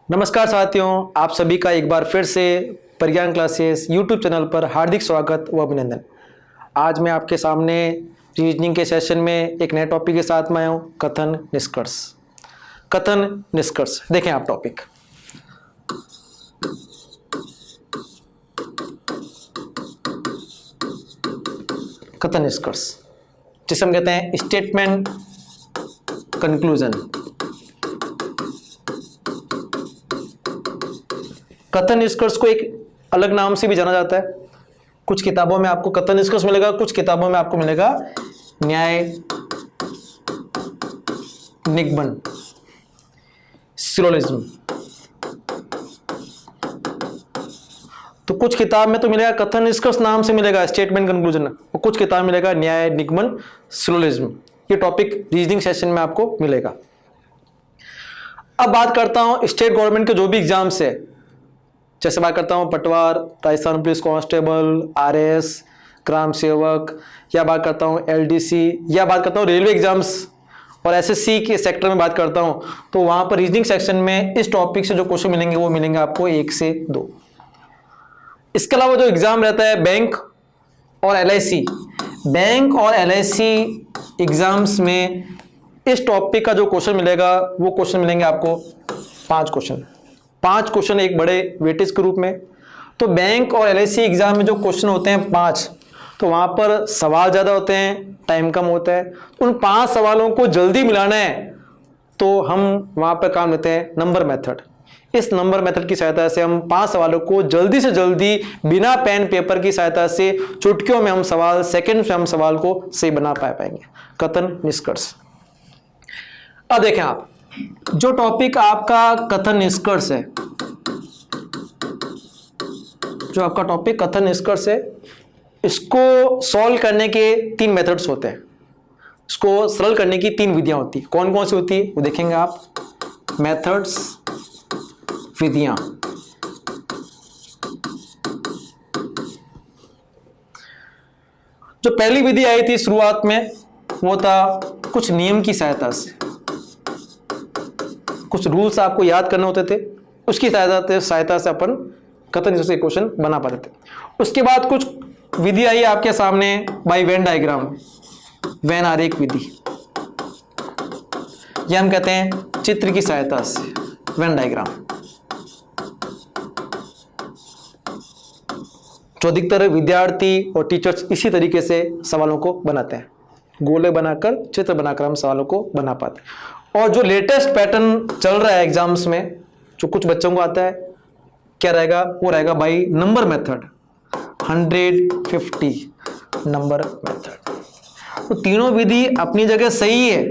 नमस्कार साथियों, आप सभी का एक बार फिर से प्रज्ञान क्लासेस यूट्यूब चैनल पर हार्दिक स्वागत व अभिनंदन। आज मैं आपके सामने रीजनिंग के सेशन में एक नए टॉपिक के साथ में आया हूँ, कथन निष्कर्ष। कथन निष्कर्ष देखें आप टॉपिक। कथन निष्कर्ष जिसे हम कहते हैं स्टेटमेंट कंक्लूजन। कथन निष्कर्ष को एक अलग नाम से भी जाना जाता है। कुछ किताबों में आपको कथन निष्कर्ष मिलेगा, कुछ किताबों में आपको मिलेगा न्याय निगमन, सिलोजिज्म। तो कुछ किताब में तो मिलेगा कथन निष्कर्ष नाम से मिलेगा स्टेटमेंट कंक्लूजन, और कुछ किताब में मिलेगा न्याय निगमन सिलोजिज्म। ये टॉपिक रीजनिंग सेशन में आपको मिलेगा। अब बात करता हूं स्टेट गवर्नमेंट के जो भी एग्जाम्स है, जैसे बात करता हूँ पटवार, राजस्थान पुलिस कांस्टेबल, आरएस, ग्राम सेवक, या बात करता हूँ एलडीसी, या बात करता हूँ रेलवे एग्जाम्स और एसएससी के सेक्टर में बात करता हूँ, तो वहाँ पर रीजनिंग सेक्शन में इस टॉपिक से जो क्वेश्चन मिलेंगे वो मिलेंगे आपको 1 से 2। इसके अलावा जो एग्जाम रहता है बैंक और एलआईसी, बैंक और एलआईसी एग्जाम्स में इस टॉपिक का जो क्वेश्चन मिलेगा वो क्वेश्चन मिलेंगे आपको 5 क्वेश्चन। 5 क्वेश्चन एक बड़े वेटेज के रूप में। तो बैंक और एलआईसी एग्जाम में जो क्वेश्चन होते हैं 5, तो वहां पर सवाल ज्यादा होते हैं, टाइम कम होता है। उन 5 सवालों को जल्दी मिलाना है तो हम वहां पर काम लेते हैं नंबर मेथड। इस नंबर मेथड की सहायता से हम 5 सवालों को जल्दी से जल्दी बिना पेन पेपर की सहायता से चुटकियों में हम सवाल, सेकंड में हम सवाल को सही बना पाएंगे। कथन निष्कर्ष। अब देखें आप, जो टॉपिक आपका कथन निष्कर्ष है, जो आपका टॉपिक कथन निष्कर्ष है, इसको सॉल्व करने के 3 मेथड्स होते हैं। इसको सरल करने की 3 विधियां होती है। कौन कौन सी होती है वो देखेंगे आप। मेथड्स, विधियां। जो पहली विधि आई थी शुरुआत में वो था कुछ नियम की सहायता से, कुछ रूल्स आपको याद करने होते थे, उसकी सहायता से अपन कथन निष्कर्ष के क्वेश्चन बना पाते थे। उसके बाद कुछ विधि आई आपके सामने बाय वेन डायग्राम, वेन आरेख विधि, यह हम कहते हैं चित्र की सहायता से, वेन डायग्राम। जो अधिकतर विद्यार्थी और टीचर्स इसी तरीके से सवालों को बनाते हैं, गोले बनाकर, चित्र बनाकर हम सवालों को बना पाते हैं। और जो लेटेस्ट पैटर्न चल रहा है एग्जाम्स में, जो कुछ बच्चों को आता है, क्या रहेगा? वो रहेगा by number method, 150 number method. तो तीनों विधि अपनी जगह सही है,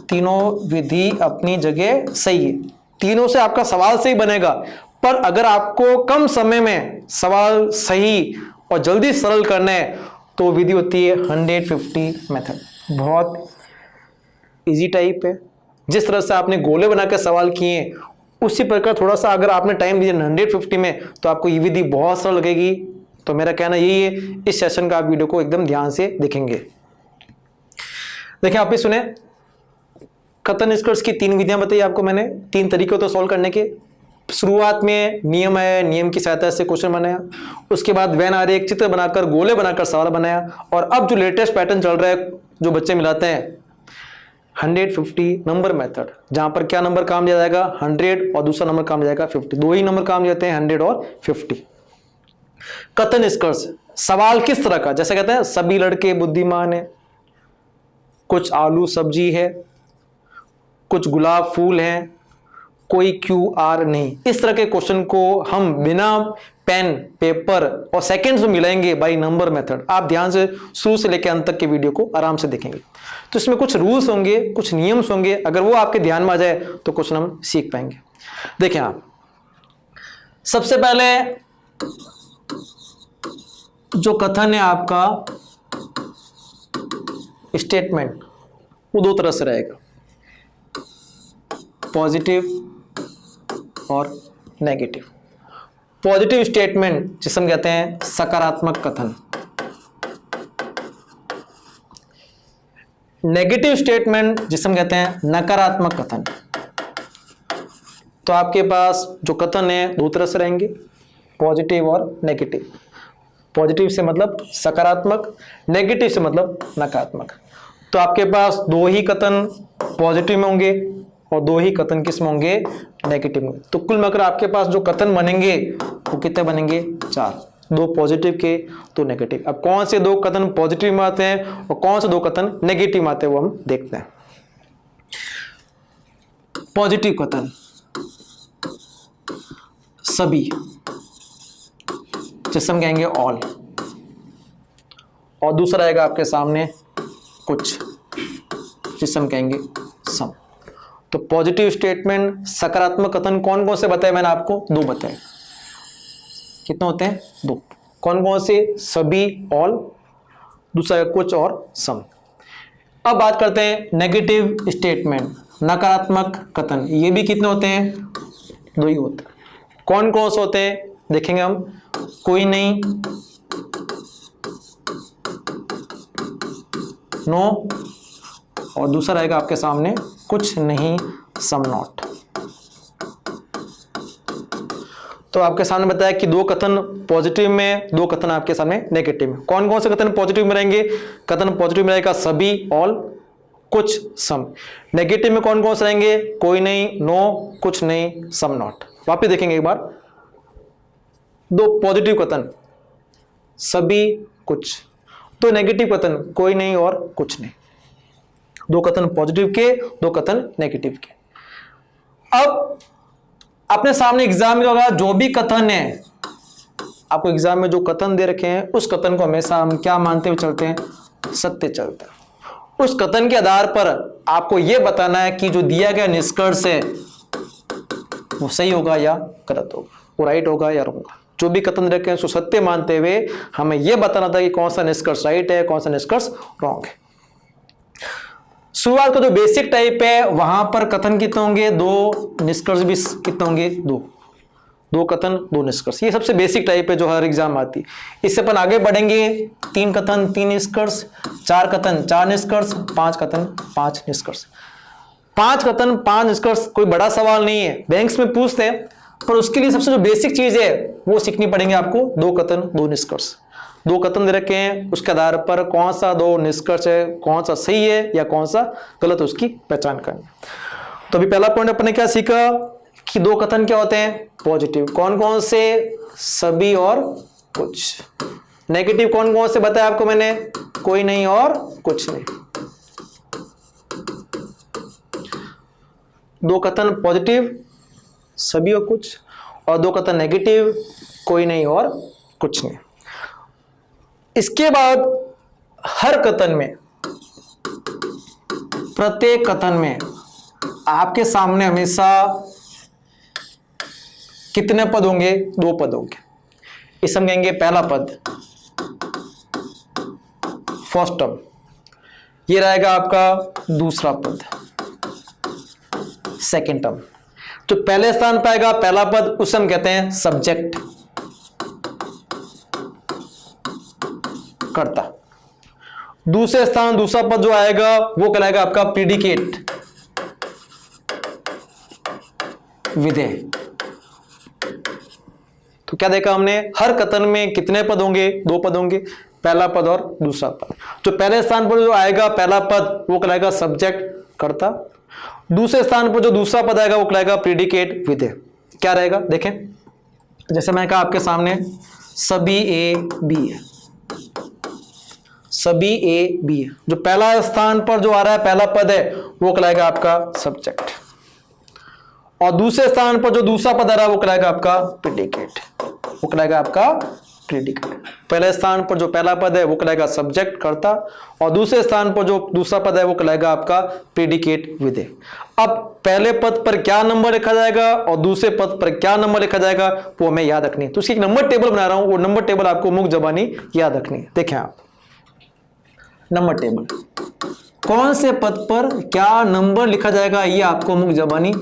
तीनों विधि अपनी जगह सही है। तीनों से आपका सवाल सही बनेगा, पर अगर आपको कम समय में सवाल सही और जल्दी सरल करना है तो विधि होती है 150 मेथड। बहुत इजी टाइप है। जिस तरह से आपने गोले बनाकर सवाल किए, उसी प्रकार थोड़ा सा अगर आपने टाइम दिया 150 में, तो आपको ये विधि बहुत सरल लगेगी। तो मेरा कहना यही है, इस सेशन का आप वीडियो को एकदम ध्यान से देखेंगे। देखिए, आप भी सुने, कथन निष्कर्ष की 3 विधियां बताई आपको मैंने, 3 तरीके तो सॉल्व करने के। शुरुआत में नियम है, नियम की सहायता से क्वेश्चन बनाया। उसके बाद वेन आरेख, चित्र बनाकर, गोले बनाकर सवाल बनाया। और अब जो लेटेस्ट पैटर्न चल रहा है, जो बच्चे मिलाते हैं, 150 नंबर मेथड, जहां पर क्या नंबर काम दिया जाएगा? 100, और दूसरा नंबर काम दिया जाएगा 50। 2 ही नंबर काम जाते हैं, 100 और 50। कथन निष्कर्ष, सवाल किस तरह का? जैसे कहते हैं सभी लड़के बुद्धिमान है, कुछ आलू सब्जी है, कुछ गुलाब फूल है, कोई QR नहीं। इस तरह के क्वेश्चन को हम बिना पेन पेपर और सेकंड्स में मिलाएंगे बाय नंबर मेथड। आप ध्यान से शुरू से लेकर अंत तक के वीडियो को आराम से देखेंगे। तो इसमें कुछ रूल्स होंगे, कुछ नियम्स होंगे, अगर वो आपके ध्यान में आ जाए तो क्वेश्चन हम सीख पाएंगे। देखें आप, सबसे पहले जो कथन है आपका स्टेटमेंट, वो 2 तरह से रहेगा, पॉजिटिव और नेगेटिव। पॉजिटिव स्टेटमेंट जिसे हम कहते हैं सकारात्मक कथन, नेगेटिव स्टेटमेंट जिसे हम कहते हैं नकारात्मक कथन। तो आपके पास जो कथन है दो तरह से रहेंगे, पॉजिटिव और नेगेटिव। पॉजिटिव से मतलब सकारात्मक, नेगेटिव से मतलब नकारात्मक। तो आपके पास दो ही कथन पॉजिटिव में होंगे और दो ही कथन किस में होंगे, नेगेटिव में। तो कुल मिलाकर आपके पास जो कथन बनेंगे वो कितने बनेंगे, 4, दो पॉजिटिव के दो नेगेटिव। अब कौन से दो कथन पॉजिटिव में आते हैं और कौन से दो कथन नेगेटिव में आते हैं वो हम देखते हैं। पॉजिटिव कथन सभी, जिसे हम कहेंगे ऑल, और दूसरा आएगा आपके सामने कुछ, जिसे हम कहेंगे सम। तो पॉजिटिव स्टेटमेंट सकारात्मक कथन कौन कौन से बताए, मैंने आपको दो बताए। कितने होते हैं, दो। कौन कौन से, सभी ऑल, दूसरा कुछ और सम। अब बात करते हैं नेगेटिव स्टेटमेंट, नकारात्मक कथन। ये भी कितने होते हैं, दो ही होते हैं। कौन कौन से होते हैं देखेंगे हम, कोई नहीं, नो, और दूसरा रहेगा आपके सामने कुछ नहीं, सम नॉट। तो आपके सामने बताया कि दो कथन पॉजिटिव में, दो कथन आपके सामने नेगेटिव में। कौन कौन से कथन पॉजिटिव में रहेंगे, कथन पॉजिटिव में रहेगा सभी, ऑल, कुछ, सम। नेगेटिव में कौन कौन से रहेंगे, कोई नहीं, नो, कुछ नहीं, सम नॉट। वापिस देखेंगे एक बार, दो पॉजिटिव कथन सभी, कुछ, तो नेगेटिव कथन कोई नहीं और कुछ नहीं। दो कथन पॉजिटिव के, दो कथन नेगेटिव के। अब अपने सामने एग्जाम में होगा, जो भी कथन है, आपको एग्जाम में जो कथन दे रखे हैं उस कथन को हमेशा हम क्या मानते हुए चलते हैं, सत्य चलते हैं। उस कथन के आधार पर आपको यह बताना है कि जो दिया गया निष्कर्ष है वो सही होगा या गलत होगा, वो राइट होगा या रॉन्ग होगा। जो भी कथन दे रखे हैं उसको सत्य मानते हुए हमें यह बताना था कि कौन सा निष्कर्ष राइट है, कौन सा निष्कर्ष रॉन्ग है। शुरुआत का जो बेसिक टाइप है वहां पर कथन कितने होंगे, दो, निष्कर्ष भी कितने होंगे, दो कथन दो निष्कर्ष। ये सबसे बेसिक टाइप है जो हर एग्जाम आती है। इससे अपन आगे बढ़ेंगे, 3 कथन 3 निष्कर्ष, 4 कथन 4 निष्कर्ष, 5 कथन 5 निष्कर्ष। 5 कथन 5 निष्कर्ष कोई बड़ा सवाल नहीं है, बैंक्स में पूछते हैं, पर उसके लिए सबसे जो बेसिक चीज है वो सीखनी पड़ेंगे आपको, दो कथन दो निष्कर्ष। दो कथन दे रखे हैं, उसके आधार पर कौन सा दो निष्कर्ष है, कौन सा सही है या कौन सा गलत, उसकी पहचान करनी। तो अभी पहला पॉइंट अपने क्या सीखा कि दो कथन क्या होते हैं, पॉजिटिव। कौन कौन से, सभी और कुछ। नेगेटिव कौन कौन से बताया आपको मैंने, कोई नहीं और कुछ नहीं। दो कथन पॉजिटिव, सभी और कुछ, और दो कथन नेगेटिव, कोई नहीं और कुछ नहीं। इसके बाद हर कथन में, प्रत्येक कथन में आपके सामने हमेशा कितने पद होंगे, दो पद होंगे। इस हम कहेंगे पहला पद, फर्स्ट टर्म। ये रहेगा आपका दूसरा पद, सेकंड टर्म। तो पहले स्थान पर आएगा पहला पद, उसे हम कहते हैं सब्जेक्ट, कर्ता। दूसरे स्थान दूसरा पद जो आएगा वो कहलाएगा आपका प्रीडिकेट, विधेय। तो क्या देखा हमने, हर कथन में कितने पद होंगे, दो पद होंगे, पहला पद और दूसरा पद। तो पहले स्थान पर जो आएगा पहला पद वो कहलाएगा सब्जेक्ट, कर्ता। दूसरे स्थान पर जो दूसरा पद आएगा वो कहलाएगा प्रीडिकेट, विधेय। क्या रहेगा देखें, जैसे मैंने कहा आपके सामने सभी ए बी है, सभी ए बी है। जो पहला स्थान पर जो आ रहा है पहला पद है वो कहलाएगा आपका सब्जेक्ट, और दूसरे स्थान पर जो दूसरा पद आ रहा है वो कहलाएगा आपका प्रीडिकेट, वो कहलाएगा आपका प्रीडिकेट। पहले स्थान पर जो पहला पद है वो कहलाएगा सब्जेक्ट, कर्ता, और दूसरे स्थान पर जो दूसरा पद है वो कहलाएगा आपका प्रीडिकेट, विधेय। अब पहले पद पर क्या नंबर लिखा जाएगा और दूसरे पद पर क्या नंबर लिखा जाएगा वो हमें याद रखनी है। तो उसकी एक नंबर टेबल बना रहा हूं, वो नंबर टेबल आपको मुख जबानी याद रखनी है। देखें आप, नंबर टेबल, कौन से पद पर क्या नंबर लिखा जाएगा ये आपको मुख जबानी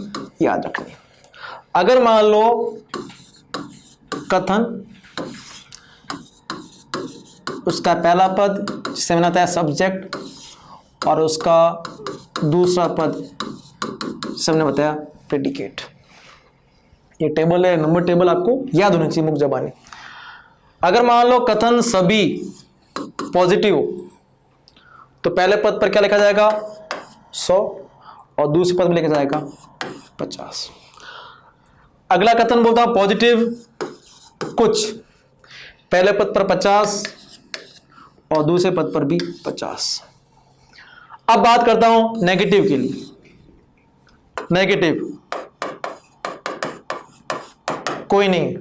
याद रखनी है। अगर मान लो कथन, उसका पहला पद जिसे मैंने बताया सब्जेक्ट, और उसका दूसरा पद जिसे हमने बताया प्रेडिकेट। ये टेबल है, नंबर टेबल आपको याद होनी चाहिए मुख्य जबानी। अगर मान लो कथन सभी पॉजिटिव हो तो पहले पद पर क्या लिखा जाएगा 100 और दूसरे पद में लिखा जाएगा 50। अगला कथन बोलता हूं पॉजिटिव कुछ, पहले पद पर 50 और दूसरे पद पर भी 50। अब बात करता हूं नेगेटिव के लिए। नेगेटिव कोई नहीं,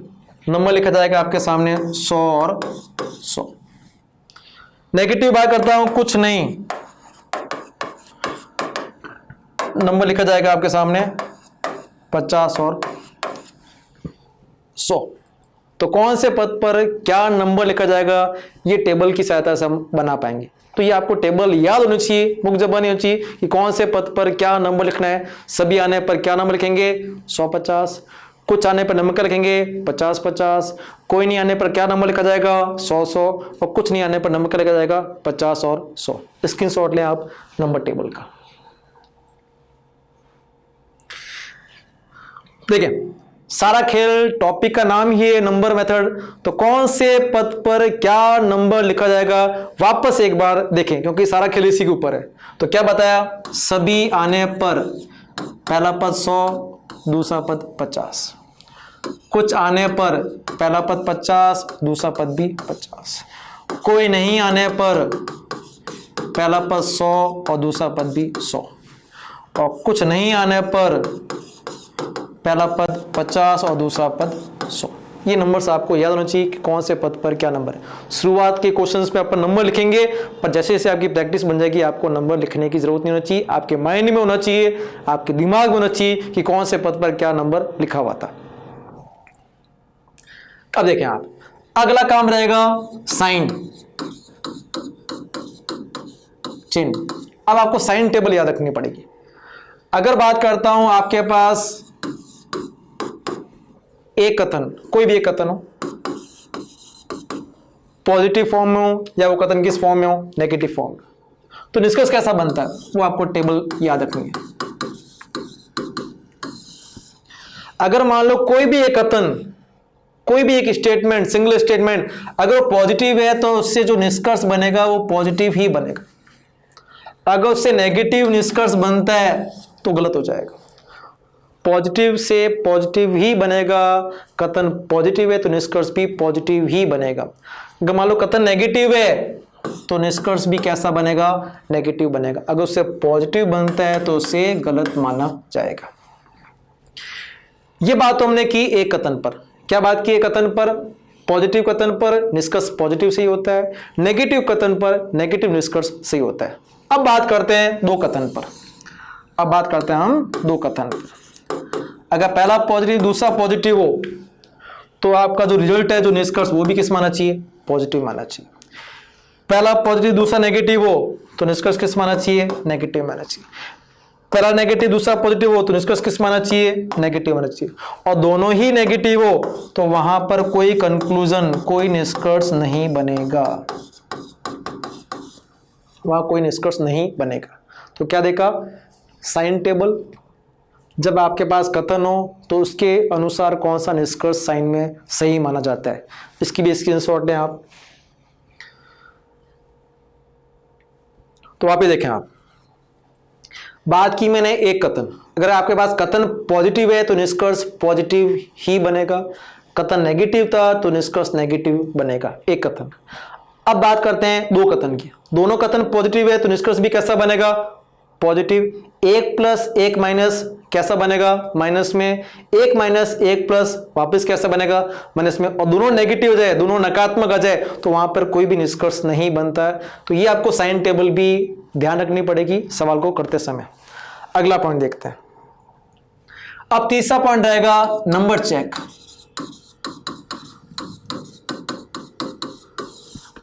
नंबर लिखा जाएगा आपके सामने 100 और 100। नेगेटिव बात करता हूं कुछ नहीं, नंबर लिखा जाएगा आपके सामने 50 और 100। तो कौन से पद पर क्या नंबर लिखा जाएगा ये टेबल की सहायता से हम बना पाएंगे। तो ये आपको टेबल याद होनी चाहिए, मुख्य जबानी होनी चाहिए कि कौन से पद पर क्या नंबर लिखना है। सभी आने पर क्या नंबर लिखेंगे 100-50, कुछ आने पर नंबर क्या लिखेंगे 50-50, कोई नहीं आने पर क्या नंबर लिखा जाएगा 100-100 और कुछ नहीं आने पर नंबर क्या लिखा जाएगा 50 और 100। स्क्रीनशॉट लें आप नंबर टेबल का। देखिए सारा खेल टॉपिक का नाम ही है नंबर मेथड। तो कौन से पद पर क्या नंबर लिखा जाएगा वापस एक बार देखें, क्योंकि सारा खेल इसी के ऊपर है। तो क्या बताया, सभी आने पर पहला पद 100, दूसरा पद 50, कुछ आने पर पहला पद 50, दूसरा पद भी 50, कोई नहीं आने पर पहला पद 100 और दूसरा पद भी 100, और कुछ नहीं आने पर पहला पद 50 और दूसरा पद 100। ये नंबर्स आपको याद होना चाहिए कि कौन से पद पर क्या नंबर है। शुरुआत के क्वेश्चंस पे आप नंबर लिखेंगे, पर जैसे जैसे आपकी प्रैक्टिस बन जाएगी आपको नंबर लिखने की जरूरत नहीं होना चाहिए। आपके माइंड में होना चाहिए, आपके दिमाग में होना चाहिए कि कौन से पद पर क्या नंबर लिखा हुआ था। अब देखें आप, अगला काम रहेगा साइन, चिन्ह। अब आपको साइन टेबल याद रखनी पड़ेगी। अगर बात करता हूं आपके पास एक कथन, कोई भी एक कथन हो, पॉजिटिव फॉर्म में हो या वो कथन किस फॉर्म में हो, नेगेटिव फॉर्म में, तो निष्कर्ष कैसा बनता है वो आपको टेबल याद रखनी है। अगर मान लो कोई भी एक कथन, कोई भी एक स्टेटमेंट, सिंगल स्टेटमेंट अगर वो पॉजिटिव है तो उससे जो निष्कर्ष बनेगा वो पॉजिटिव ही बनेगा। अगर उससे नेगेटिव निष्कर्ष बनता है तो गलत हो जाएगा। पॉजिटिव से पॉजिटिव ही बनेगा, कथन पॉजिटिव है तो निष्कर्ष भी पॉजिटिव ही बनेगा। अगर मान लो कथन नेगेटिव है तो निष्कर्ष भी कैसा बनेगा, नेगेटिव बनेगा। अगर उससे पॉजिटिव बनता है तो उसे गलत माना जाएगा। यह बात तो हमने की एक कथन पर। क्या बात की एक कथन पर, पॉजिटिव कथन पर निष्कर्ष पॉजिटिव सही होता है, नेगेटिव कथन पर नेगेटिव निष्कर्ष सही होता है। अब बात करते हैं दो कथन पर। अब बात करते हैं हम दो कथन पर। अगर पहला पॉजिटिव दूसरा पॉजिटिव हो तो आपका जो रिजल्ट है, जो निष्कर्ष, वो भी किस माना चाहिए, पॉजिटिव माना चाहिए। पहला पॉजिटिव दूसरा नेगेटिव हो तो निष्कर्ष किस माना चाहिए, नेगेटिव माना चाहिए। पहला नेगेटिव दूसरा पॉजिटिव हो तो निष्कर्ष किस माना चाहिए, नेगेटिव माना चाहिए। और दोनों ही नेगेटिव हो तो वहां पर कोई कंक्लूजन, कोई निष्कर्ष नहीं बनेगा, वहां कोई निष्कर्ष नहीं बनेगा। तो क्या देखा, साइन टेबल, जब आपके पास कथन हो तो उसके अनुसार कौन सा निष्कर्ष साइन में सही माना जाता है। इसकी भी स्क्रीनशॉट लें आप। तो वहां पे देखें आप, बात की मैंने एक कथन। अगर आपके पास कथन पॉजिटिव है तो निष्कर्ष पॉजिटिव ही बनेगा, कथन नेगेटिव था तो निष्कर्ष नेगेटिव बनेगा, एक कथन। अब बात करते हैं दो कथन की। दोनों कथन पॉजिटिव है तो निष्कर्ष भी कैसा बनेगा, पॉजिटिव। 1 + 1 माइनस कैसा बनेगा, माइनस में। 1 - 1 प्लस वापस कैसा बनेगा, माइनस में। और दोनों नेगेटिव हो जाए, दोनों नकारात्मक आ जाए तो वहां पर कोई भी निष्कर्ष नहीं बनता है। तो ये आपको साइन टेबल भी ध्यान रखनी पड़ेगी सवाल को करते समय। अगला पॉइंट देखते हैं। अब तीसरा पॉइंट रहेगा नंबर चेक।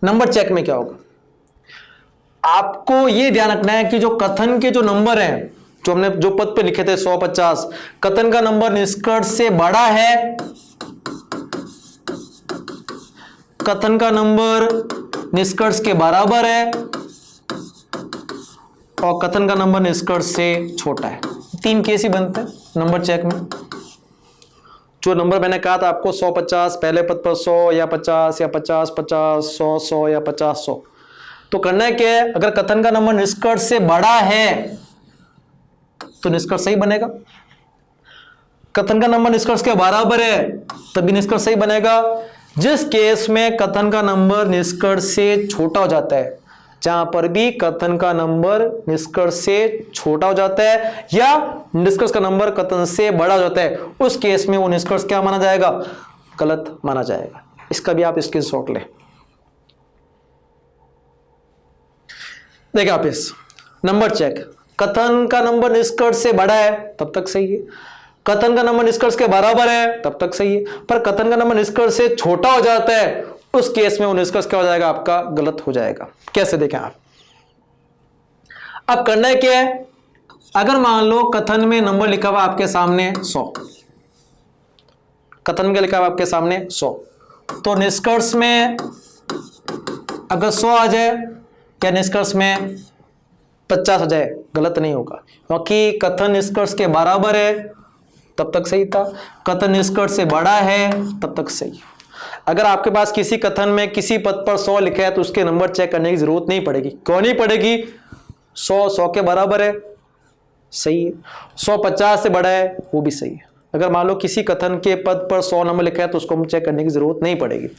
नंबर चेक में क्या होगा, आपको यह ध्यान रखना है कि जो कथन के जो नंबर हैं, जो हमने जो पद पे लिखे थे 100-50, कथन का नंबर निष्कर्ष से बड़ा है, कथन का नंबर निष्कर्ष के बराबर है, और कथन का नंबर निष्कर्ष से छोटा है। 3 केस ही बनते हैं नंबर चेक में। जो नंबर मैंने कहा था आपको 150, पहले पद पर 100 या 50 या 50 50 100 100 या 50 100, तो करना है क्या है, अगर कथन का नंबर निष्कर्ष से बड़ा है तो निष्कर्ष सही बनेगा, कथन का नंबर निष्कर्ष के बराबर है तभी निष्कर्ष सही बनेगा। जिस केस में कथन का नंबर निष्कर्ष से छोटा हो जाता है, जहां पर भी कथन का नंबर निष्कर्ष से छोटा हो जाता है या निष्कर्ष का नंबर कथन से बड़ा हो जाता है, उस केस में वो निष्कर्ष क्या माना जाएगा, गलत माना जाएगा। इसका भी आप स्क्रीनशॉट लें। देखिए आप इस नंबर चेक, कथन का नंबर निष्कर्ष से बड़ा है तब तक सही है, कथन का नंबर निष्कर्ष के बराबर है तब तक सही है, पर कथन का नंबर निष्कर्ष से छोटा हो जाता है उस केस में वो निष्कर्ष क्या हो जाएगा, आपका गलत हो जाएगा। कैसे देखें आप, अब करना है क्या है, अगर मान लो कथन में नंबर लिखा हुआ आपके सामने 100, कथन में लिखा हुआ आपके सामने 100, तो निष्कर्ष में अगर 100 आ जाए या निष्कर्ष में 50 आ जाए गलत नहीं होगा, क्योंकि कथन निष्कर्ष के बराबर है तब तक सही था, कथन निष्कर्ष से बड़ा है तब तक सही। अगर आपके पास किसी कथन में किसी पद पर 100 लिखा है तो उसके नंबर चेक करने की जरूरत नहीं पड़ेगी। क्यों नहीं पड़ेगी, 100 के बराबर है, सही है, 100 50 से बड़ा है, वो भी सही है। अगर मान लो किसी कथन के पद पर 100 नंबर लिखा है तो उसको हम चेक करने की जरूरत नहीं पड़ेगी।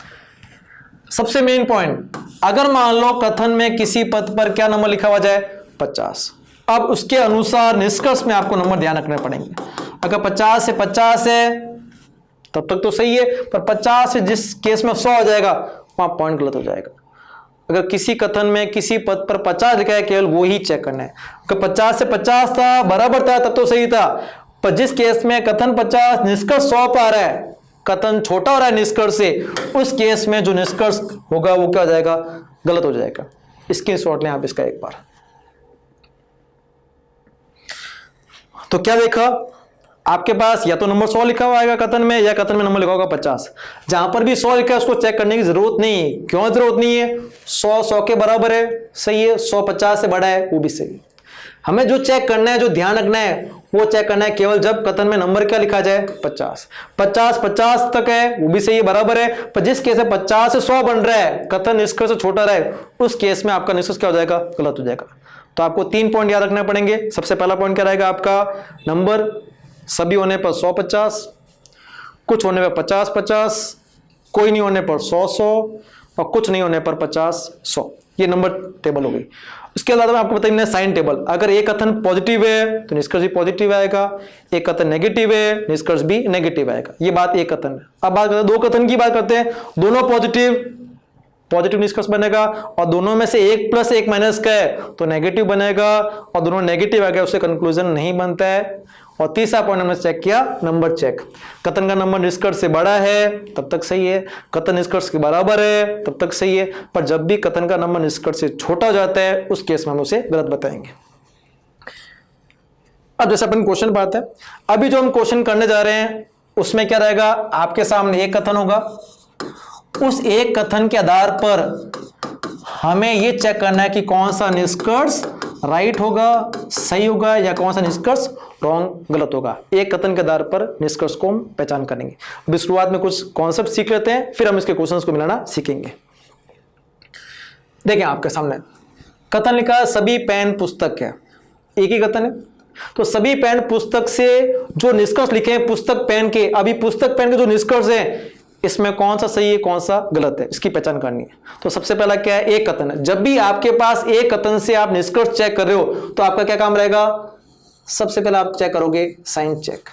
सबसे मेन पॉइंट, अगर मान लो कथन में किसी पद पर क्या नंबर लिखा हुआ जाए, 50, अब उसके अनुसार निष्कर्ष में आपको नंबर ध्यान रखने पड़ेंगे। अगर 50 से 50 है तब तक तो सही है, पर 50 से जिस केस में 100 हो जाएगा वहां पॉइंट गलत हो जाएगा। अगर किसी कथन में किसी पद पर 50 लिखा है केवल वो ही चेक करना है, अगर 50 से 50 था बराबर था तब तो सही था, पर जिस केस में कथन 50 निष्कर्ष 100 पर आ रहा है, कथन छोटा हो रहा है निष्कर्ष से, उस केस में जो निष्कर्ष होगा वो क्या हो जाएगा, गलत हो जाएगा। स्क्रीनशॉट लें आप इसका एक बार। तो क्या देखा, आपके पास या तो नंबर 100 लिखा हुआ आएगा कथन में, या कथन में नंबर लिखा होगा 50। जहां पर भी 100 लिखा है उसको चेक करने की जरूरत नहीं है। क्यों जरूरत नहीं है, 100 के बराबर है, सही है, 100 50 से बड़ा है, वो भी सही है। हमें जो चेक करना है, जो ध्यान रखना है, वो चेक करना है केवल जब कथन में नंबर क्या लिखा जाए, 50 50 तक है, वो भी सही है, बराबर है। पर जिस केस में 50 से 100 बन रहा है, कथन निष्कर्ष से छोटा रहा है, उस केस में आपका निष्कर्ष क्या हो जाएगा, गलत हो जाएगा। तो आपको 3 पॉइंट याद रखने पड़ेंगे। सबसे पहला पॉइंट क्या रहेगा आपका, नंबर सभी होने पर 100 50, कुछ होने पर 50 50, कोई नहीं होने पर 100 100 और कुछ नहीं होने पर 50 100। ये नंबर टेबल हो गई। इसके अलावा मैं आपको बताइए साइन टेबल। अगर एक कथन पॉजिटिव है तो निष्कर्ष भी पॉजिटिव आएगा, एक कथन नेगेटिव है निष्कर्ष भी नेगेटिव आएगा। ये बात एक कथन है। अब बात करते हैं 2 कथन की, बात करते हैं। दोनों पॉजिटिव निष्कर्ष बनेगा, और दोनों में से 1 + 1 - का है तो नेगेटिव बनेगा, और दोनों नेगेटिव आ गया उससे कंक्लूजन नहीं बनता है। और तीसरा पॉइंट हमने चेक किया, नंबर चेक। कथन का नंबर निष्कर्ष से बड़ा है तब तक सही है, कथन निष्कर्ष के बराबर है तब तक सही है, पर जब भी कथन का नंबर निष्कर्ष से छोटा हो जाता है उस केस में हम उसे गलत बताएंगे। अब जैसे अपन क्वेश्चन पढ़ते हैं, अभी जो हम क्वेश्चन करने जा रहे हैं उसमें क्या रहेगा, आपके सामने एक कथन होगा, उस एक कथन के आधार पर हमें यह चेक करना है कि कौन सा निष्कर्ष राइट होगा, सही होगा, या कौन सा निष्कर्ष रॉन्ग, गलत होगा। एक कथन के आधार पर निष्कर्ष को हम पहचान करेंगे। अभी शुरुआत में कुछ कॉन्सेप्ट सीख लेते हैं, फिर हम इसके क्वेश्चंस को मिलाना सीखेंगे। देखिए आपके सामने कथन लिखा है, सभी पेन पुस्तक है। एक ही कथन है, तो सभी पेन पुस्तक से जो निष्कर्ष लिखे हैं पुस्तक पेन के, अभी पुस्तक पेन के जो निष्कर्ष है इसमें कौन सा सही है कौन सा गलत है, इसकी पहचान करनी है। तो सबसे पहला क्या है, एक कथन है। जब भी आपके पास एक कथन से आप निष्कर्ष चेक कर रहे हो तो आपका क्या काम रहेगा, सबसे पहले आप चेक करोगे साइन चेक।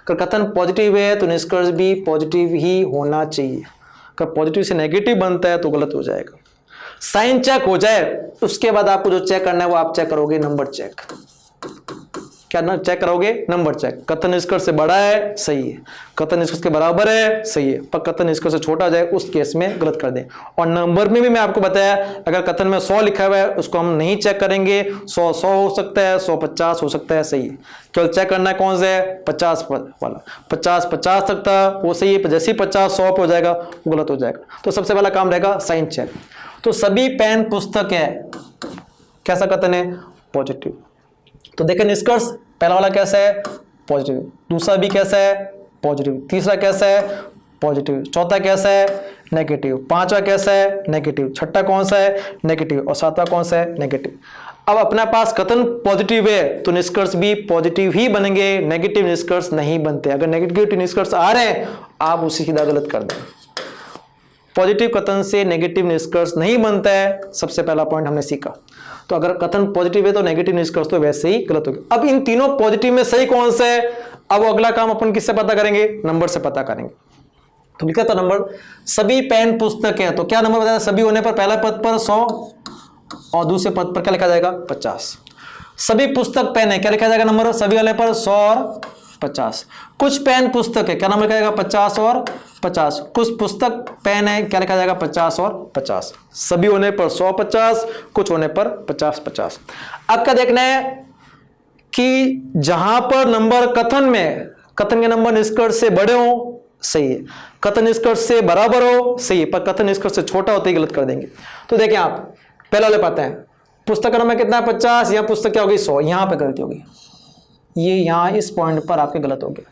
अगर कथन पॉजिटिव है तो निष्कर्ष भी पॉजिटिव ही होना चाहिए, अगर पॉजिटिव से नेगेटिव बनता है तो गलत हो जाएगा। साइन चेक हो जाए उसके बाद आपको जो चेक करना है वो आप चेक करोगे नंबर चेक। क्या ना चेक करोगे, नंबर चेक। कथन निष्कर्ष से बड़ा है, सही है, कथन निष्कर्ष के बराबर है, सही है, पर कथन निष्कर्ष से छोटा जाए उस केस में गलत कर दें। और नंबर में भी मैं आपको बताया, अगर कथन में 100 लिखा हुआ है उसको हम नहीं चेक करेंगे, 100 हो सकता है, 100 50 हो सकता है, सही है। केवल चेक करना है कौन सा है, 50 वाला। 50 तक था वो सही है, जैसे ही 50 100 पे हो जाएगा वो गलत हो जाएगा। तो सबसे पहला काम रहेगा साइन चेक। तो सभी पेन पुस्तक है, कैसा कथन है, पॉजिटिव। तो देखें निष्कर्ष पहला वाला कैसा है, पॉजिटिव, दूसरा भी कैसा है, पॉजिटिव, तीसरा कैसा है पॉजिटिव, चौथा कैसा है नेगेटिव, पांचवा कैसा है नेगेटिव, छठा कौन सा है नेगेटिव और सातवां कौन सा है नेगेटिव। अब अपने पास कथन पॉजिटिव है तो निष्कर्ष भी पॉजिटिव ही बनेंगे, नेगेटिव निष्कर्ष नहीं बनते। अगर नेगेटिव निष्कर्ष आ रहे हैं आप उसी सीधा गलत कर दें। पॉजिटिव कथन से नेगेटिव निष्कर्ष नहीं बनता है, सबसे पहला पॉइंट हमने सीखा। तो अगर कथन पॉजिटिव है तो नेगेटिव निष्कर्ष तो वैसे ही गलत होगा। अब इन तीनों पॉजिटिव में सही कौन सा है, अब अगला काम अपन किससे पता करेंगे, नंबर से पता करेंगे। तो लिखा था नंबर, सभी पेन पुस्तक है, तो क्या नंबर बताया, सभी होने पर पहला पद पर 100 और दूसरे पद पर क्या लिखा जाएगा 50। सभी पुस्तक पेन है, क्या लिखा जाएगा नंबर, सभी वाले पर 100 और 50। कुछ पेन पुस्तक है, क्या नंबर लिखा जाएगा 50 और 50। कुछ पुस्तक पेन है, क्या लिखा जाएगा 50 और 50। सभी होने पर 100 50, कुछ होने पर 50 50। अब क्या देखना है कि जहां पर नंबर कथन में, कथन के नंबर निष्कर्ष से बड़े हो सही है, कथन निष्कर्ष से बराबर हो सही है, पर कथन निष्कर्ष से छोटा होते ही गलत कर देंगे। तो देखें आप पहले वाले पाते हैं, पुस्तक का नंबर कितना है 50, यहां पुस्तक क्या होगी 100, यहां पे गलती होगी, ये यहां इस पॉइंट पर आपके गलत हो गया।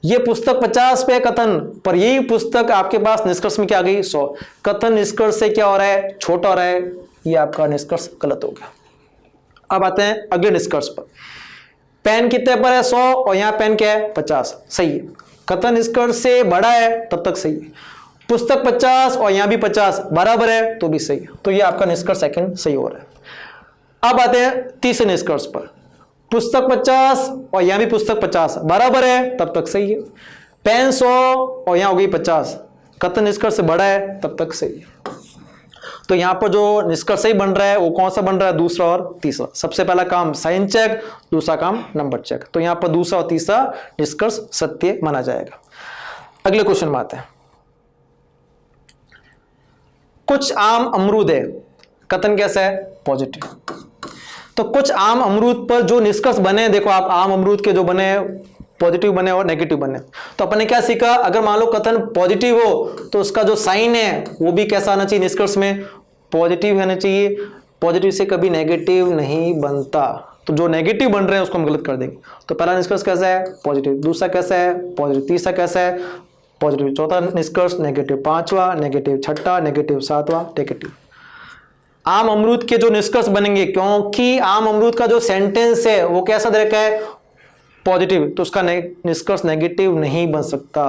ये पुस्तक 50 पे कथन, पर यही पुस्तक आपके पास निष्कर्ष में क्या आ गई 100, कथन निष्कर्ष से क्या हो रहा है छोटा हो रहा है, ये आपका निष्कर्ष गलत हो गया। अब आते हैं अगले निष्कर्ष पर, पेन कितने पर है 100 और यहां पेन क्या है 50, सही है, कथन निष्कर्ष से बड़ा है तब तक सही है, पुस्तक 50 और यहां भी 50 बराबर है तो भी सही है, तो ये आपका निष्कर्ष सेकंड सही हो रहा है। अब आते हैं तीसरे निष्कर्ष पर, पुस्तक 50 और यहां भी पुस्तक 50 बराबर है तब तक सही है, पेन 100 और यहां हो गई 50, कथन निष्कर्ष से बड़ा है तब तक सही है। तो यहां पर जो निष्कर्ष सही बन रहा है वो कौन सा बन रहा है, दूसरा और तीसरा। सबसे पहला काम साइन चेक, दूसरा काम नंबर चेक, तो यहां पर दूसरा और तीसरा निष्कर्ष सत्य माना जाएगा। अगले क्वेश्चन में आते हैं, कुछ आम अमरूद है, कथन कैसा है पॉजिटिव। तो कुछ आम अमरूद पर जो निष्कर्ष बने, देखो आप आम अमरूद के जो बने पॉजिटिव बने और नेगेटिव बने। तो अपन ने क्या सीखा, अगर मान लो कथन पॉजिटिव हो तो उसका जो साइन है वो भी कैसा आना चाहिए, निष्कर्ष में पॉजिटिव होना चाहिए, पॉजिटिव से कभी नेगेटिव नहीं बनता। तो जो नेगेटिव बन रहे हैं उसको हम गलत कर देंगे। तो पहला निष्कर्ष कैसा है पॉजिटिव, दूसरा कैसा है पॉजिटिव, तीसरा कैसा है पॉजिटिव, चौथा निष्कर्ष नेगेटिव, पांचवा नेगेटिव, छठा नेगेटिव, सातवां नेगेटिव। आम अमरूद के जो निष्कर्ष बनेंगे, क्योंकि आम अमरूद का जो सेंटेंस है वो कैसा दे रखा है पॉजिटिव, तो उसका निष्कर्ष नेगेटिव नहीं बन सकता।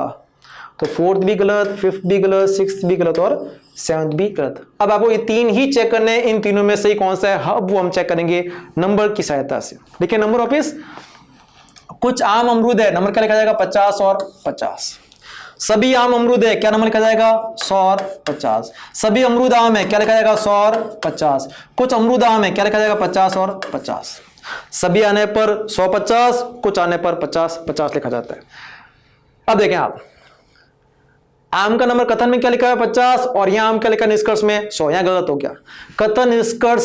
तो फोर्थ भी गलत, फिफ्थ भी गलत, सिक्स्थ भी गलत और सेवंथ भी गलत। अब आपको ये तीन ही चेक करने हैं, इन तीनों में सही कौन सा है अब वो हम चेक करेंगे नंबर की सहायता से। देखिए नंबर ऑफिस, कुछ आम अमरूद है, नंबर क्या लिखा जाएगा 50 और 50। सभी आम अमरूद है, क्या नंबर लिखा जाएगा 100 और 50। सभी अमरूद आम है, क्या लिखा जाएगा 100 और 50। कुछ अमरूद आम है, क्या लिखा जाएगा 50 और 50। सभी आने पर 100 50, कुछ आने पर 50 50 लिखा जाता है। अब देखें आप, आम का नंबर कथन में क्या लिखा है 50 और यहां आम क्या लिखा निष्कर्ष में 100, यहां गलत हो गया। कथन निष्कर्ष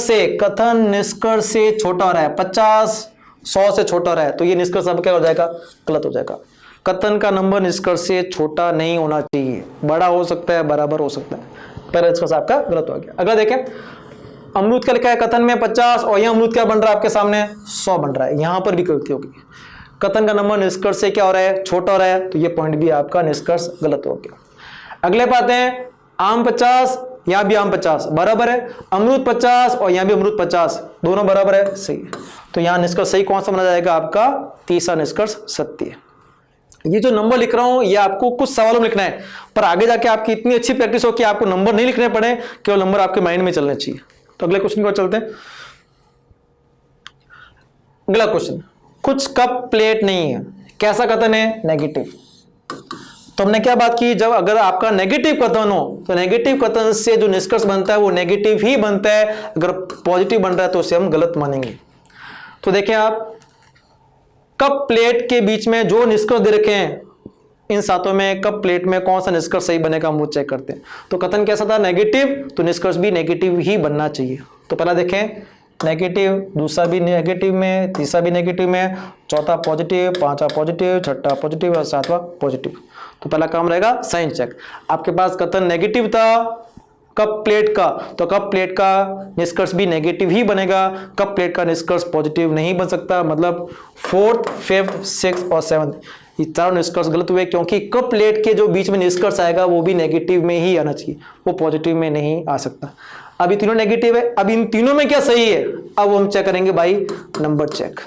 से छोटा हो रहा है, 50 100 से छोटा हो रहा है, तो ये निष्कर्ष अब क्या हो जाएगा गलत हो जाएगा। कथन का नंबर निष्कर्ष से छोटा नहीं होना चाहिए, बड़ा हो सकता है, बराबर हो सकता है। पहला निष्कर्ष आपका गलत हो गया। अगला देखें, अमरूद क्या लिखा है कथन में 50 और यहां अमरूद क्या बन रहा है आपके सामने 100 बन रहा है, यहां पर भी गलती होगी। कथन का नंबर निष्कर्ष से क्या हो रहा है छोटा हो रहा है, तो ये पॉइंट भी आपका निष्कर्ष गलत हो गया। अगले पाते हैं, आम 50 यहां भी आम 50 बराबर है, अमरूद 50 और यहां भी अमरूद 50 दोनों बराबर है, सही है। तो यहां निष्कर्ष सही कौन सा माना जाएगा आपका तीसरा निष्कर्ष सत्य है। ये जो नंबर लिख रहा हूं ये आपको कुछ सवालों में लिखना है, पर आगे जाके आपकी इतनी अच्छी प्रैक्टिस हो कि आपको नंबर नहीं लिखने पड़े, केवल नंबर आपके माइंड में चलने चाहिए। तो अगले क्वेश्चन की ओर चलते हैं। अगला क्वेश्चन, कुछ कप प्लेट नहीं है, कैसा कथन है नेगेटिव। तो हमने क्या बात की, जब अगर आपका नेगेटिव कथन हो तो नेगेटिव कथन से जो निष्कर्ष बनता है वो नेगेटिव ही बनता है, अगर पॉजिटिव बन रहा है तो उसे हम गलत मानेंगे। तो देखें आप, कप प्लेट के बीच में जो निष्कर्ष दे रखे हैं इन सातों में कप प्लेट में कौन सा निष्कर्ष सही बनेगा हम वो चेक करते हैं। तो कथन कैसा था नेगेटिव, तो निष्कर्ष भी नेगेटिव ही बनना चाहिए। तो पहला देखें नेगेटिव, दूसरा भी नेगेटिव में, तीसरा भी नेगेटिव में, चौथा पॉजिटिव, पांचवा पॉजिटिव, छठा पॉजिटिव और सातवां पॉजिटिव। तो पहला काम रहेगा साइन चेक। आपके पास कथन नेगेटिव था कप प्लेट का, तो कप प्लेट का निष्कर्ष भी नेगेटिव ही बनेगा, कप प्लेट का निष्कर्ष पॉजिटिव नहीं बन सकता। मतलब फोर्थ, फिफ्थ, सिक्स्थ और सेवंथ ये चारों निष्कर्ष गलत हुए, क्योंकि कप प्लेट के जो बीच में निष्कर्ष आएगा वो भी नेगेटिव में ही आना चाहिए, वो पॉजिटिव में नहीं आ सकता। अब ये तीनों नेगेटिव है, अब इन तीनों में क्या सही है, अब वो हम चेक करेंगे भाई नंबर चेक।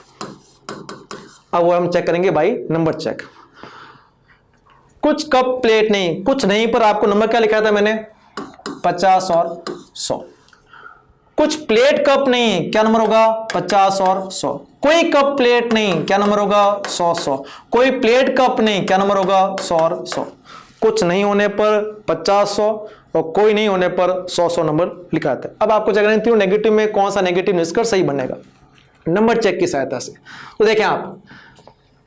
अब वो हम चेक करेंगे भाई नंबर चेक। कुछ कप प्लेट नहीं, कुछ नहीं पर आपको नंबर क्या लिखा था मैंने, 50 और 100। कुछ प्लेट कप नहीं, क्या नंबर होगा, 50 और 100। कोई कप प्लेट नहीं, क्या नंबर होगा, 100। कोई प्लेट कप नहीं, क्या नंबर होगा, 100 और 100। कुछ नहीं होने पर 50 100 और कोई नहीं होने पर 100 नंबर लिखा था। अब आपको चेक करना है तीनों नेगेटिव में कौन सा नेगेटिव निष्कर्ष सही बनेगा नंबर चेक की सहायता से। तो देखें आप,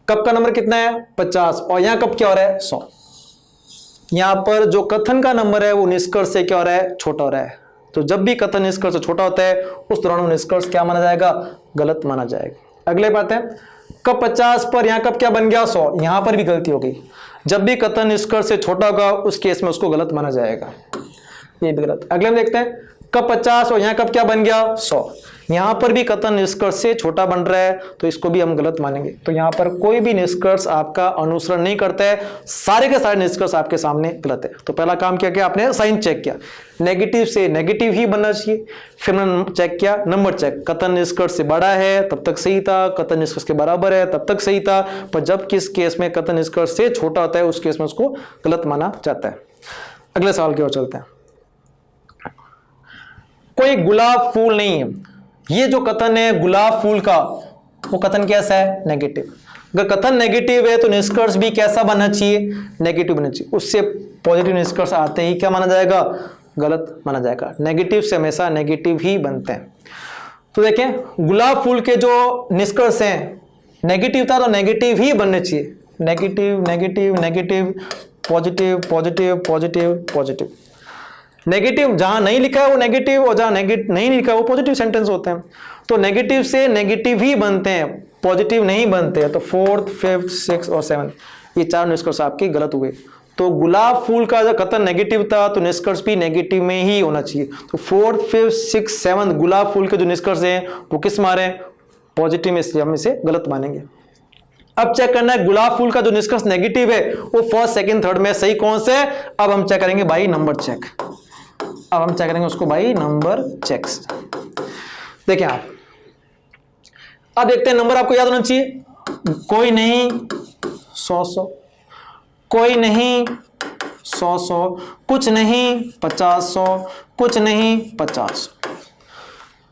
कप का नंबर कितना है, 50 और यहां कप क्या हो रहा है, 100। यहां पर जो कथन का नंबर है वो निष्कर्ष से क्या हो रहा है, छोटा हो रहा है। तो जब भी कथन निष्कर्ष से छोटा होता है उस दौरान निष्कर्ष क्या माना जाएगा, गलत माना जाएगा। अगले बात है, कप 50 पर यहां कप क्या बन गया, 100। यहां पर भी गलती हो गई। जब भी कथन निष्कर्ष से छोटा होगा उस केस में उसको गलत माना जाएगा, ये भी गलत। अगले में देखते हैं, कप 50 और यहां कप क्या बन गया, 100। यहां पर भी कथन निष्कर्ष से छोटा बन रहा है तो इसको भी हम गलत मानेंगे। तो यहां पर कोई भी निष्कर्ष आपका अनुसरण नहीं करता है, सारे के सारे निष्कर्ष आपके सामने गलत है। तो पहला काम क्या किया आपने, साइन चेक किया, नेगेटिव से नेगेटिव ही बनना चाहिए। फिर मैंने चेक किया नंबर चेक, कथन निष्कर्ष से बड़ा है तब तक सही था, कथन निष्कर्ष के बराबर है तब तक सही था, पर जब किस केस में कथन निष्कर्ष से छोटा होता है उस केस में उसको गलत माना जाता है। अगले सवाल की ओर चलते हैं। कोई गुलाब फूल नहीं है, ये जो कथन है गुलाब फूल का, वो कथन कैसा है, नेगेटिव। अगर कथन नेगेटिव है तो निष्कर्ष भी कैसा बनना चाहिए, नेगेटिव बनना चाहिए। उससे पॉजिटिव निष्कर्ष आते ही क्या माना जाएगा, गलत माना जाएगा। नेगेटिव से हमेशा नेगेटिव ही बनते हैं। तो देखें, गुलाब फूल के जो निष्कर्ष हैं नेगेटिव था तो नेगेटिव ही बनने चाहिए। Negative negative negative, positive positive positive positive. Negative जहां नहीं लिखा है वो नेगेटिव, और जहां नहीं लिखा है वो पॉजिटिव सेंटेंस होते हैं। तो नेगेटिव से नेगेटिव ही बनते हैं, पॉजिटिव नहीं बनते हैं। तो 4th 5th 6th और 7th ये चार निष्कर्ष आपके गलत हुए। तो गुलाब फूल का जो कथन नेगेटिव था तो निष्कर्ष भी नेगेटिव में ही होना चाहिए। तो 4th 5th 6th 7th गुलाब फूल के जो निष्कर्ष हैं वो किस मारे, पॉजिटिव में, इसलिए हम इसे गलत मानेंगे। अब चेक करना है गुलाब फूल का जो निष्कर्ष नेगेटिव है वो 1st 2nd 3rd में सही कौन से है। अब हम चेक करेंगे भाई नंबर चेक। अब हम चेक करेंगे उसको भाई नंबर चेक्स। देखें आप, अब देखते हैं नंबर आपको याद होना चाहिए। कोई नहीं 100 कोई नहीं 100 कुछ नहीं 50 कुछ नहीं 50।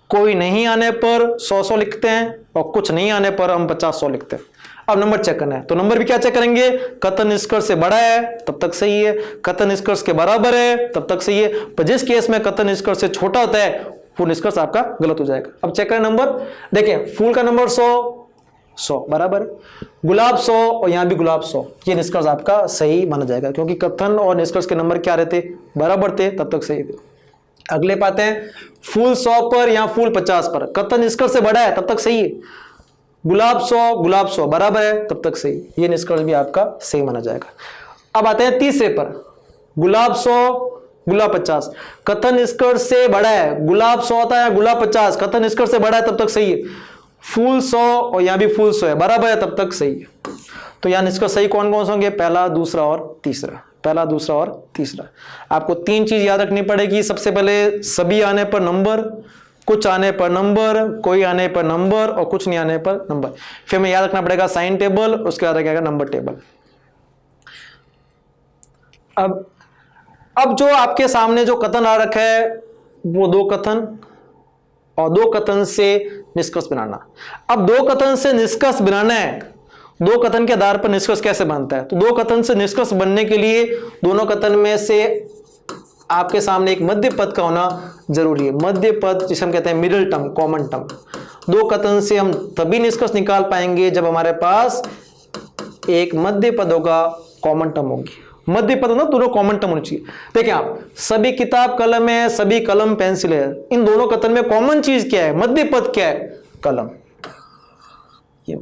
कोई नहीं आने पर 100 लिखते हैं और कुछ नहीं आने पर हम 50 लिखते हैं। अब नंबर चेक करना है तो नंबर भी क्या चेक करेंगे, कथन निष्कर्ष से बड़ा है तब तक सही है, कथन निष्कर्ष के बराबर है तब तक सही है, पर जिस केस में कथन निष्कर्ष से छोटा होता है वो निष्कर्ष आपका गलत हो जाएगा। अब चेक करें नंबर, देखें फूल का नंबर 100 बराबर, गुलाब 100 और यहां भी गुलाब 100, ये निष्कर्ष आपका सही माना जाएगा क्योंकि कथन और निष्कर्ष के नंबर क्या रहते, बराबर थे तब तक सही थे। अगले पाते हैं, फूल 100 पर या फूल 50 पर, कथन निष्कर्ष से बड़ा है तब तक सही है, गुलाब 100 बराबर है तब तक सही, ये निष्कर्ष भी आपका सही माना जाएगा। अब आते हैं तीसरे पर, गुलाब 100 गुलाब 50, कथन निष्कर्ष से बड़ा है, गुलाब 100 था या गुलाब 50, कथन निष्कर्ष से बड़ा है तब तक सही है, फूल 100 और यहां भी फूल 100 है, बराबर है तब तक सही है। तो यहां निष्कर्ष सही कौन कौन से होंगे, पहला दूसरा और तीसरा, पहला दूसरा और तीसरा। आपको तीन चीज याद रखनी पड़ेगी। सबसे पहले सभी आने पर नंबर, कुछ आने पर नंबर, कोई आने पर नंबर और कुछ नहीं आने पर नंबर। फिर हमें याद रखना पड़ेगा साइन टेबल, उसके बाद रखेगा नंबर टेबल। अब जो आपके सामने जो कथन आ रखा है वो दो कथन और दो कथन से निष्कर्ष बनाना। अब दो कथन से निष्कर्ष बनाना है, दो कथन के आधार पर निष्कर्ष कैसे बनता है, तो दो कथन से निष्कर्ष बनने के लिए दोनों कथन में से आपके सामने एक मध्य पद का होना जरूरी है। मध्य पद जिसे हम कहते हैं मिडिल टर्म, कॉमन टर्म। दो कथन से हम तभी निष्कर्ष निकाल पाएंगे जब हमारे पास एक मध्य पद होगा, कॉमन टर्म होगी। मध्य पद ना दोनों कॉमन टर्म होनी चाहिए। देखिए आप, सभी किताब कलम है, सभी कलम पेंसिल है, इन दोनों कथन में कॉमन चीज क्या है, मध्य पद क्या है, कलम। ये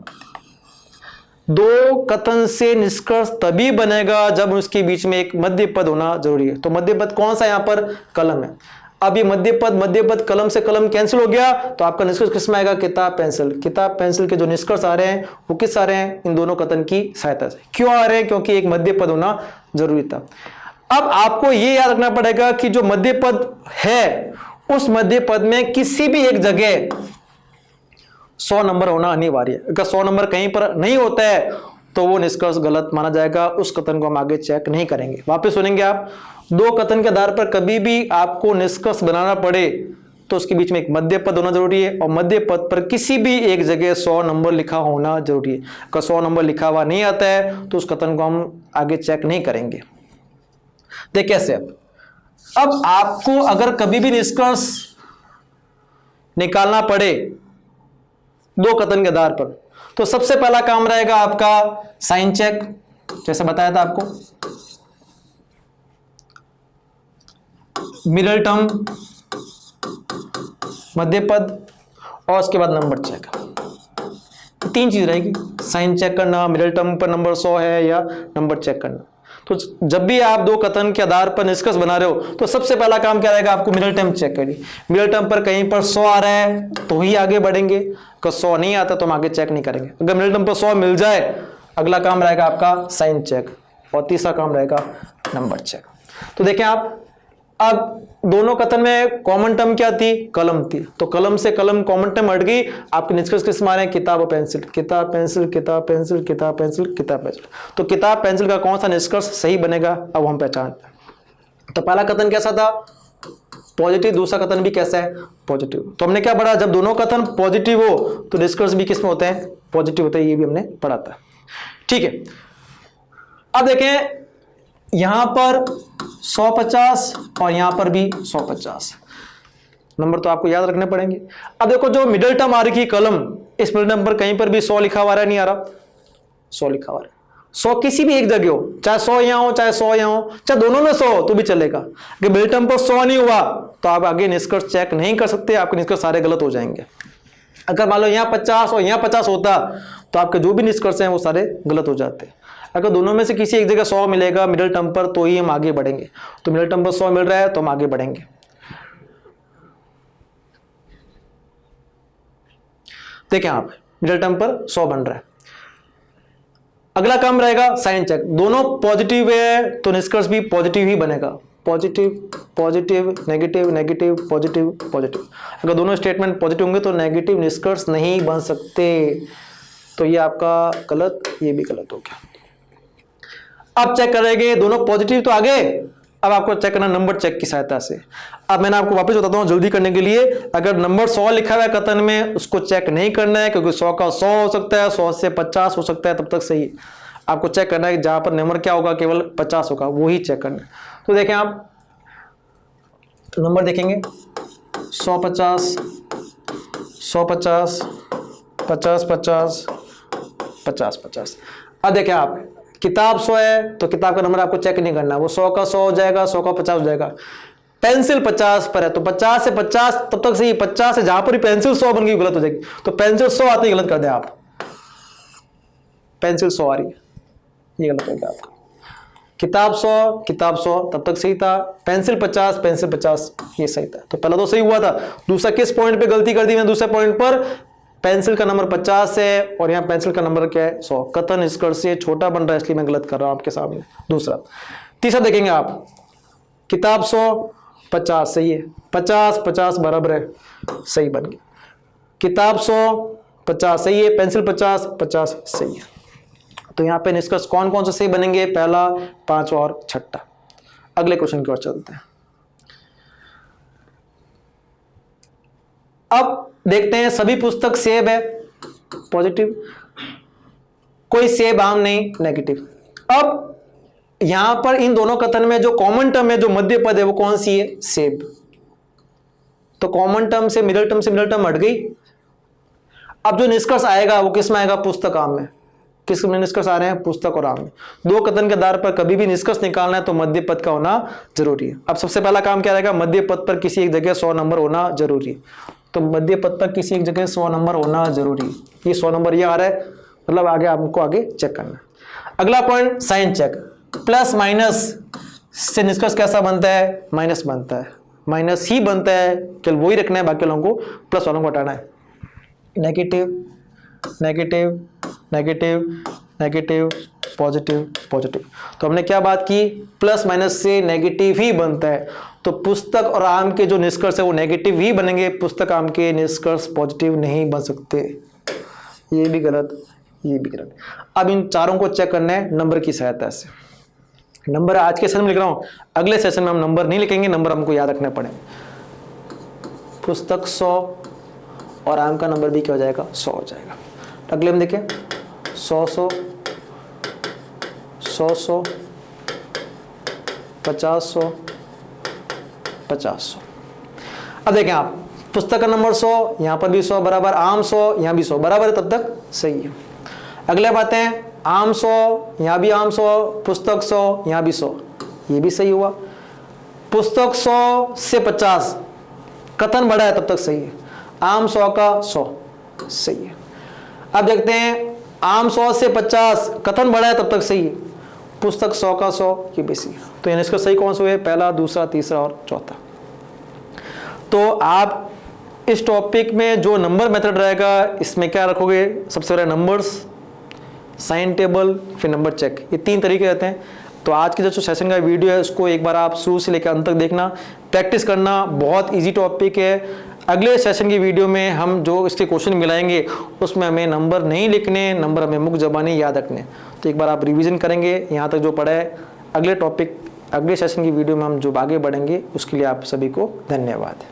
दो कथन से निष्कर्ष तभी बनेगा जब उसके बीच में एक मध्य पद होना जरूरी है। तो मध्य पद कौन सा, यहां पर कलम है। अब ये मध्य पद कलम से कलम कैंसिल हो गया, तो आपका निष्कर्ष किस में आएगा? किताब पेंसिल के जो निष्कर्ष आ रहे हैं वो किस आ रहे हैं? इन दोनों कथन की सहायता से। क्यों आ रहे हैं? क्योंकि एक मध्य पद होना जरूरी था। अब आपको ये याद रखना पड़ेगा कि जो मध्य पद है उस मध्य पद में किसी भी एक जगह 100 नंबर होना अनिवार्य है। अगर 100 नंबर कहीं पर नहीं होता है तो वो निष्कर्ष गलत माना जाएगा, उस कथन को हम आगे चेक नहीं करेंगे। वापस सुनेंगे आप, दो कथन के आधार पर कभी भी आपको निष्कर्ष बनाना पड़े तो उसके बीच में एक मध्य पद होना जरूरी है, और मध्य पद पर किसी भी एक जगह 100 नंबर लिखा होना जरूरी है। अगर 100 नंबर लिखा हुआ नहीं आता है तो उस कथन को हम आगे चेक नहीं करेंगे। देख कैसे, अब आपको अगर कभी भी निष्कर्ष निकालना पड़े दो कथन के आधार पर, तो सबसे पहला काम रहेगा आपका साइन चेक, जैसे बताया था आपको, मिडल टर्म मध्य पद, और उसके बाद नंबर चेक। तो तीन चीज रहेगी, साइन चेक करना, मिडल टर्म पर नंबर 100 है या नंबर चेक करना। तो जब भी आप दो कथन के आधार पर निष्कर्ष बना रहे हो तो सबसे पहला काम क्या रहेगा? आपको मिडल टर्म चेक करिए। मिडल टर्म पर कहीं पर 100 आ रहा है तो ही आगे बढ़ेंगे, अगर 100 नहीं आता तो हम आगे चेक नहीं करेंगे। अगर मिडल टर्म पर 100 मिल जाए, अगला काम रहेगा आपका साइन चेक, और तीसरा काम रहेगा नंबर चेक। तो देखें आप, अब दोनों कथन में कॉमन टर्म क्या थी? कलम थी। तो कलम से कलम कॉमन टर्म हट गई, आपके निष्कर्ष किस मारे? किताब और पेंसिल, किताब पेंसिल, किताब पेंसिल, किताब पेंसिल, किताब पेंसिल। तो किताब पेंसिल का कौन सा निष्कर्ष सही बनेगा अब हम पहचानते हैं। तो पहला कथन कैसा था? पॉजिटिव। दूसरा कथन भी कैसा है? पॉजिटिव। तो हमने क्या पढ़ा? जब दोनों कथन पॉजिटिव हो तो निष्कर्ष भी किस में होते हैं? पॉजिटिव होते हैं। ये भी हमने पढ़ा था। ठीक है, अब देखें यहां पर 150 और यहां पर भी 150 नंबर तो आपको याद रखने पड़ेंगे। अब देखो जो मिडल टर्म आ रही है कलम, इस मिडल टर्म पर कहीं पर भी 100 लिखा हुआ है नहीं आ रहा? 100 लिखा हुआ है। 100 किसी भी एक जगह हो, चाहे 100 यहां हो, चाहे 100 यहां हो, चाहे दोनों में 100 हो तो भी चलेगा। अगर मिडल टर्म पर 100 नहीं हुआ तो आप आगे निष्कर्ष चेक नहीं कर सकते, आपके निष्कर्ष सारे गलत हो जाएंगे। अगर मान लो यहां 50 और यहां 50 होता तो आपके जो भी निष्कर्ष हैं वो सारे गलत हो जाते। अगर दोनों में से किसी एक जगह 100 मिलेगा मिडल टर्म पर तो ही हम आगे बढ़ेंगे। तो मिडल टर्म पर 100 मिल रहा है तो हम आगे बढ़ेंगे। देखें आप, मिडल टर्म पर 100 बन रहा है। अगला काम रहेगा साइन चेक। दोनों पॉजिटिव है तो निष्कर्ष भी पॉजिटिव ही बनेगा। Positive positive, negative negative, positive positive. अगर दोनों स्टेटमेंट पॉजिटिव होंगे तो नेगेटिव निष्कर्ष नहीं बन सकते। तो ये आपका गलत, ये भी गलत हो गया। अब चेक करेंगे, दोनों पॉजिटिव तो आगे, अब आपको चेक करना नंबर चेक की सहायता से। अब मैंने आपको वापस बताता हूं जल्दी करने के लिए, अगर नंबर 100 लिखा हुआ है कथन में उसको चेक नहीं करना है, क्योंकि 100 का 100 हो सकता है, 100 से 50 हो सकता है, तब तक सही। आपको चेक करना है जहां पर नंबर क्या होगा, केवल 50 होगा, वो ही चेक करना है। तो देखें आप नंबर देखेंगे 150 150 50 50 50 50। अब देखें आप, किताब 100 है तो किताब का नंबर आपको चेक नहीं करना, वो 100 का 100 हो जाएगा, 100 का 50 हो जाएगा। पेंसिल 50 पर है तो 50 से 50 तब तक सही, 50 से जहां पर ही पेंसिल 100 बन गई गलत हो जाएगी। तो पेंसिल 100 आते ही गलत कर दे आप, पेंसिल 100 आ रही है, ये गलत हो गया आपका। किताब 100 तब तक सही था, पेंसिल 50 ये सही था। तो पहला तो सही हुआ था। दूसरा किस पॉइंट पे गलती कर दी मैंने? दूसरे पॉइंट पर पेंसिल का नंबर 50 है और यहाँ पेंसिल का नंबर क्या है? 100। कथन निष्कर्ष से छोटा बन रहा है इसलिए मैं गलत कर रहा हूं आपके सामने। दूसरा, तीसरा देखेंगे आप, किताब 100 50 सही है, 50 50 बराबर है, सही बन गया। किताब 100 50 सही है, पेंसिल 50 50 सही है। तो यहाँ पे निष्कर्ष कौन कौन से सही बनेंगे? पहला, पांचवा और छठा। अगले क्वेश्चन की ओर चलते हैं। अब देखते हैं, सभी पुस्तक सेब है, पॉजिटिव, कोई सेब आम नहीं, नेगेटिव। अब यहां पर इन दोनों कथन में जो कॉमन टर्म है, जो मध्य पद है, वो कौन सी है? सेब। तो कॉमन टर्म से मिडल टर्म हट गई। अब जो निष्कर्ष आएगा वो किस में आएगा? पुस्तक आम में। किस में निष्कर्ष आ रहे हैं? पुस्तक और आम में। दो कथन के आधार पर कभी भी निष्कर्ष निकालना है तो मध्य पद का होना जरूरी है। अब सबसे पहला काम क्या रहेगा? मध्य पद पर किसी एक जगह 100 नंबर होना जरूरी है। तो मध्य पद पर किसी एक जगह 100 नंबर होना जरूरी है। ये 100 नंबर ये आ रहा है, मतलब आगे आपको आगे चेक करना है। अगला point sign check. Plus minus से निष्कर्ष कैसा बनता है? माइनस बनता है। माइनस ही बनता है, केवल वही रखना है, बाकी वालों को प्लस वालों को हटाना है। Negative negative negative negative positive positive. तो हमने क्या बात की, प्लस माइनस से नेगेटिव ही बनता है, तो पुस्तक और आम के जो निष्कर्ष है वो नेगेटिव ही बनेंगे, पुस्तक आम के निष्कर्ष पॉजिटिव नहीं बन सकते। ये भी गलत, ये भी गलत। अब इन चारों को चेक करना है नंबर की सहायता से। नंबर आज के सेशन में लिख रहा हूं, अगले सेशन में हम नंबर नहीं लिखेंगे, नंबर हमको याद रखने पड़े। पुस्तक 100 और आम का नंबर भी क्या हो जाएगा, 100 हो जाएगा। अगले में देखें 100 100 100 100 50 100 50 100। अब देखें आप, पुस्तक का नंबर 100, यहां पर भी 100 बराबर, आम 100, यहां भी 100 बराबर है, तब तक सही है। अगले बात है, आम 100, यहां भी आम 100, पुस्तक 100, यहां भी 100, ये भी सही हुआ। पुस्तक 100 से 50 कथन बड़ा है, तब तक सही है। आम 100 का 100 सही है। अब देखते हैं, आम 100 से 50 कथन बड़ा है, तब तक सही है। पुस्तक 100 का 100, ये भी सही है। तो यानी इसका सही कौन सा है, पहला, दूसरा, तीसरा और चौथा। तो आप इस टॉपिक में जो नंबर मेथड रहेगा, इसमें क्या रखोगे, सबसे पहले नंबर्स, साइन टेबल, फिर नंबर चेक, ये 3 तरीके रहते हैं। तो आज की जो सेशन का वीडियो है उसको एक बार आप शुरू से लेकर अंत तक देखना, प्रैक्टिस करना, बहुत इजी टॉपिक है। अगले सेशन की वीडियो में हम जो इसके क्वेश्चन मिलाएंगे उसमें हमें नंबर नहीं लिखने, नंबर हमें मुख्य ज़बानी याद रखने। तो एक बार आप रिवीजन करेंगे यहाँ तक जो पढ़ा है, अगले टॉपिक अगले सेशन की वीडियो में हम जो आगे बढ़ेंगे, उसके लिए आप सभी को धन्यवाद।